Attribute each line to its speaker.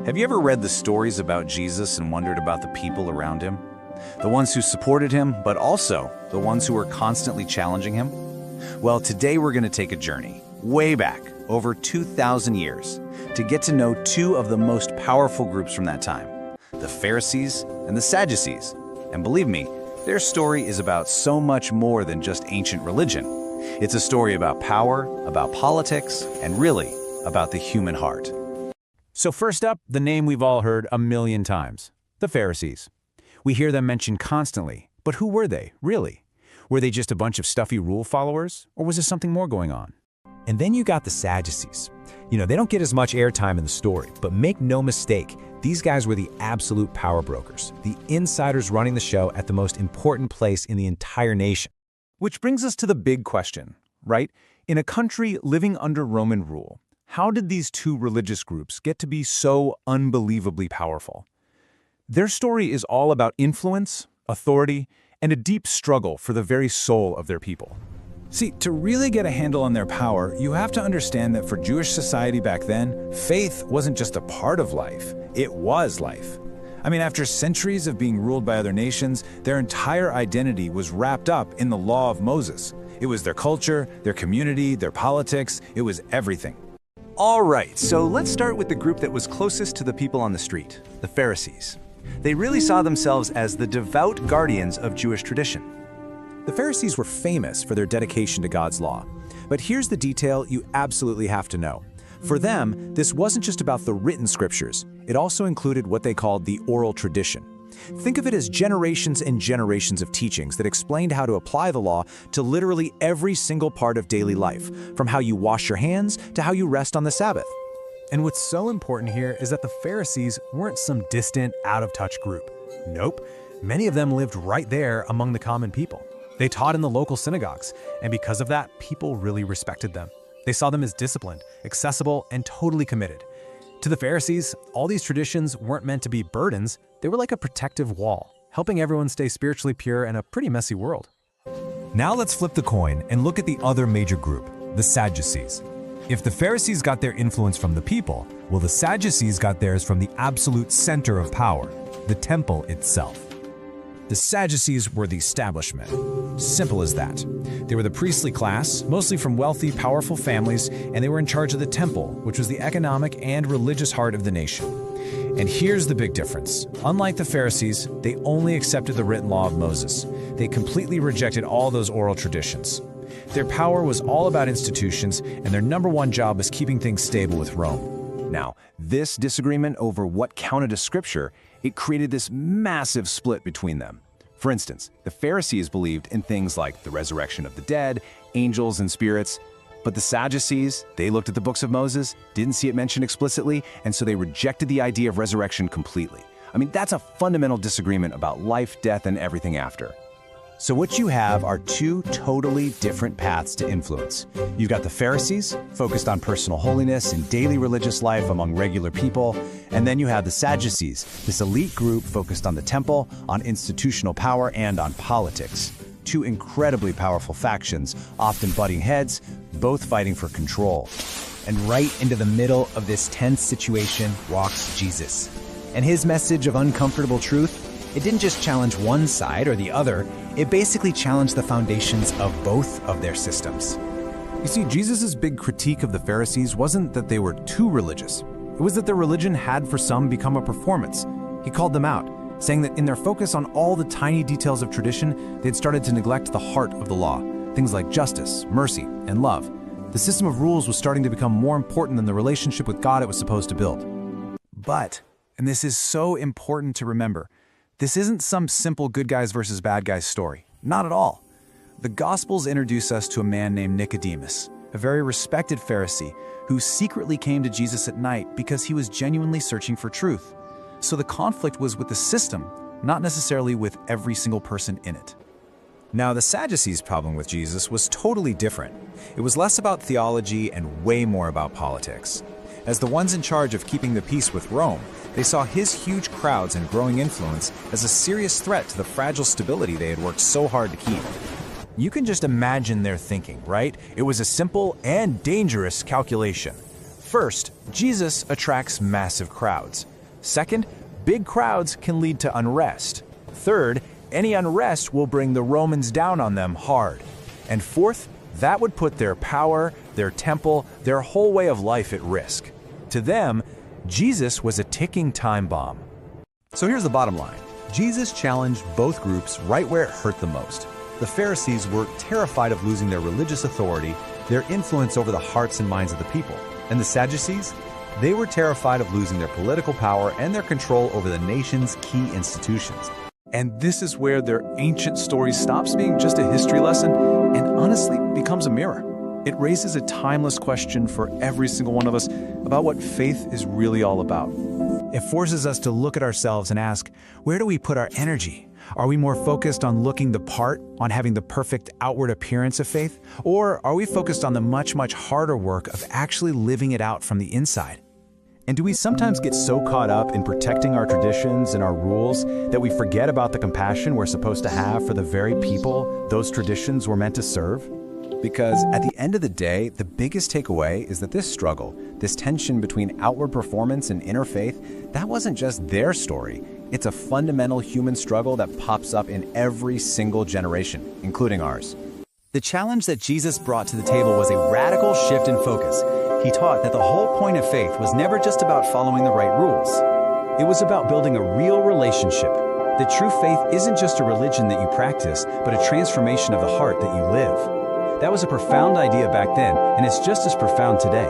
Speaker 1: Have you ever read the stories about Jesus and wondered about the people around him? The ones who supported him, but also the ones who were constantly challenging him? Well, today we're going to take a journey, way back, over 2,000 years, to get to know two of the most powerful groups from that time, the Pharisees and the Sadducees. And believe me, their story is about so much more than just ancient religion. It's a story about power, about politics, and really, about the human heart.
Speaker 2: So first up, the name we've all heard a million times, the Pharisees. We hear them mentioned constantly, but who were they, really? Were they just a bunch of stuffy rule followers, or was there something more going on?
Speaker 3: And then you got the Sadducees. They don't get as much airtime in the story, but make no mistake, these guys were the absolute power brokers, the insiders running the show at the most important place in the entire nation.
Speaker 2: Which brings us to the big question, right? In a country living under Roman rule, how did these two religious groups get to be so unbelievably powerful? Their story is all about influence, authority, and a deep struggle for the very soul of their people.
Speaker 4: See, to really get a handle on their power, you have to understand that for Jewish society back then, faith wasn't just a part of life, it was life. After centuries of being ruled by other nations, their entire identity was wrapped up in the law of Moses. It was their culture, their community, their politics, it was everything.
Speaker 1: All right, so let's start with the group that was closest to the people on the street, the Pharisees. They really saw themselves as the devout guardians of Jewish tradition.
Speaker 3: The Pharisees were famous for their dedication to God's law. But here's the detail you absolutely have to know. For them, this wasn't just about the written scriptures. It also included what they called the oral tradition. Think of it as generations and generations of teachings that explained how to apply the law to literally every single part of daily life, from how you wash your hands to how you rest on the Sabbath.
Speaker 5: And what's so important here is that the Pharisees weren't some distant, out-of-touch group. Nope, many of them lived right there among the common people. They taught in the local synagogues, and because of that, people really respected them. They saw them as disciplined, accessible, and totally committed. To the Pharisees, all these traditions weren't meant to be burdens, they were like a protective wall, helping everyone stay spiritually pure in a pretty messy world.
Speaker 6: Now let's flip the coin and look at the other major group, the Sadducees. If the Pharisees got their influence from the people, well, the Sadducees got theirs from the absolute center of power, the temple itself.
Speaker 3: The Sadducees were the establishment. Simple as that. They were the priestly class, mostly from wealthy, powerful families, and they were in charge of the temple, which was the economic and religious heart of the nation. And here's the big difference. Unlike the Pharisees, they only accepted the written law of Moses. They completely rejected all those oral traditions. Their power was all about institutions, and their number one job was keeping things stable with Rome.
Speaker 1: Now, this disagreement over what counted as scripture, it created this massive split between them. For instance, the Pharisees believed in things like the resurrection of the dead, angels and spirits, but the Sadducees, they looked at the books of Moses, didn't see it mentioned explicitly, and so they rejected the idea of resurrection completely. That's a fundamental disagreement about life, death, and everything after.
Speaker 3: So what you have are two totally different paths to influence. You've got the Pharisees, focused on personal holiness and daily religious life among regular people, and then you have the Sadducees, this elite group focused on the temple, on institutional power, and on politics. Two incredibly powerful factions, often butting heads, both fighting for control.
Speaker 7: And right into the middle of this tense situation walks Jesus. And his message of uncomfortable truth, it didn't just challenge one side or the other, it basically challenged the foundations of both of their systems.
Speaker 2: You see, Jesus' big critique of the Pharisees wasn't that they were too religious. It was that their religion had for some become a performance. He called them out, saying that in their focus on all the tiny details of tradition, they'd started to neglect the heart of the law, things like justice, mercy, and love. The system of rules was starting to become more important than the relationship with God it was supposed to build. But, and this is so important to remember, this isn't some simple good guys versus bad guys story. Not at all. The Gospels introduce us to a man named Nicodemus, a very respected Pharisee who secretly came to Jesus at night because he was genuinely searching for truth. So the conflict was with the system, not necessarily with every single person in it.
Speaker 3: Now, the Sadducees' problem with Jesus was totally different. It was less about theology and way more about politics. As the ones in charge of keeping the peace with Rome, they saw his huge crowds and growing influence as a serious threat to the fragile stability they had worked so hard to keep.
Speaker 2: You can just imagine their thinking, right? It was a simple and dangerous calculation. First, Jesus attracts massive crowds.
Speaker 4: Second, big crowds can lead to unrest. Third, any unrest will bring the Romans down on them hard. And fourth, that would put their power, their temple, their whole way of life at risk. To them, Jesus was a ticking time bomb.
Speaker 2: So here's the bottom line. Jesus challenged both groups right where it hurt the most. The Pharisees were terrified of losing their religious authority, their influence over the hearts and minds of the people. And the Sadducees? They were terrified of losing their political power and their control over the nation's key institutions.
Speaker 4: And this is where their ancient story stops being just a history lesson and honestly becomes a mirror. It raises a timeless question for every single one of us about what faith is really all about.
Speaker 3: It forces us to look at ourselves and ask, where do we put our energy? Are we more focused on looking the part, on having the perfect outward appearance of faith? Or are we focused on the much, much harder work of actually living it out from the inside?
Speaker 2: And do we sometimes get so caught up in protecting our traditions and our rules that we forget about the compassion we're supposed to have for the very people those traditions were meant to serve? Because at the end of the day, the biggest takeaway is that this struggle, this tension between outward performance and inner faith, that wasn't just their story. It's a fundamental human struggle that pops up in every single generation, including ours. The challenge that Jesus brought to the table was a radical shift in focus. He taught that the whole point of faith was never just about following the right rules.
Speaker 4: It was about building a real relationship. That true faith isn't just a religion that you practice, but a transformation of the heart that you live. That was a profound idea back then, and it's just as profound today.